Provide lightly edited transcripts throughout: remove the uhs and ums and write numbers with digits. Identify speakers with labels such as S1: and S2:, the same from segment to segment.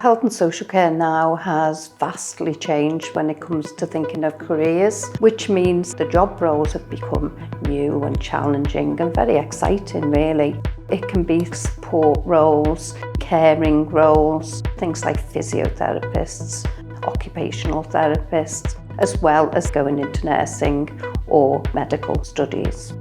S1: Health and social care now has vastly changed when it comes to thinking of careers, which means the job roles have become new and challenging and very exciting really. It can be support roles, caring roles, things like physiotherapists, occupational therapists, as well as going into nursing or medical studies.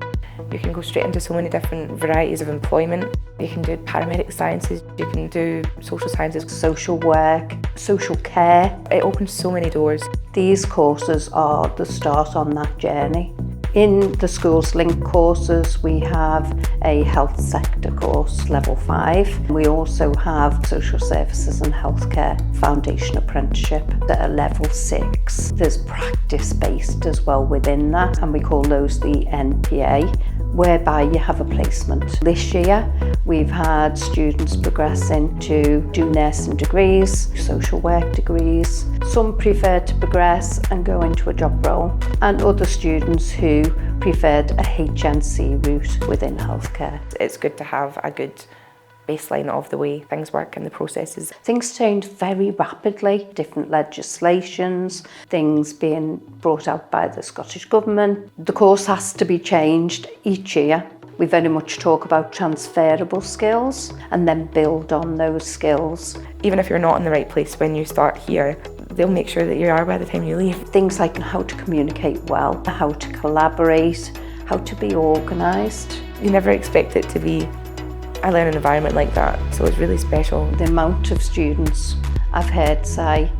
S2: You can go straight into so many different varieties of employment. You can do paramedic sciences, you can do social sciences,
S1: social work, social care.
S2: It opens so many doors.
S1: These courses are the start on that journey. In the Schools Link courses, we have a health sector course, level 5. We also have social services and healthcare foundation apprenticeship at a level 6. There's practice-based as well within that, and we call those the NPA, whereby you have a placement. This year, we've had students progressing to do nursing degrees, social work degrees. Some prefer to progress and go into a job role, and other students who preferred a HNC route within healthcare.
S2: It's good to have a good baseline of the way things work and the processes.
S1: Things change very rapidly, different legislations, things being brought out by the Scottish Government. The course has to be changed each year. We very much talk about transferable skills and then build on those skills.
S2: Even if you're not in the right place when you start here, they'll make sure that you are by the time you leave.
S1: Things like how to communicate well, how to collaborate, how to be organised.
S2: You never expect it to be a learning environment like that, so it's really special.
S1: The amount of students I've heard say,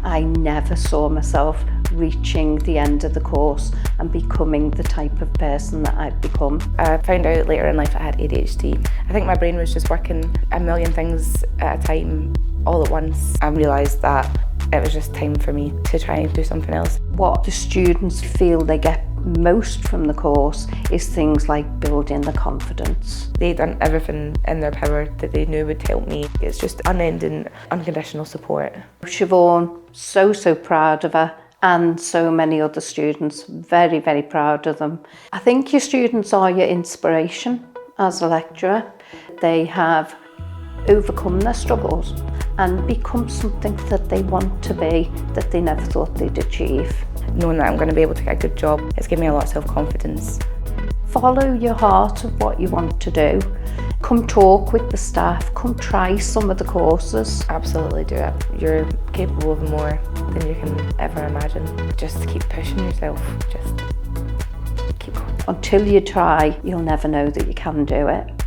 S1: I never saw myself reaching the end of the course and becoming the type of person that I've become.
S2: I found out later in life I had ADHD. I think my brain was just working a million things at a time all at once. I realised that it was just time for me to try and do something else.
S1: What the students feel they get most from the course is things like building the confidence.
S2: They'd done everything in their power that they knew would help me. It's just unending, unconditional support.
S1: Siobhan, so proud of her, and so many other students, very, very proud of them. I think your students are your inspiration as a lecturer. They have overcome their struggles and become something that they want to be, that they never thought they'd achieve.
S2: Knowing that I'm going to be able to get a good job, it's given me a lot of self-confidence.
S1: Follow your heart of what you want to do. Come talk with the staff, come try some of the courses.
S2: Absolutely do it. You're capable of more than you can ever imagine. Just keep pushing yourself, just keep going.
S1: Until you try, you'll never know that you can do it.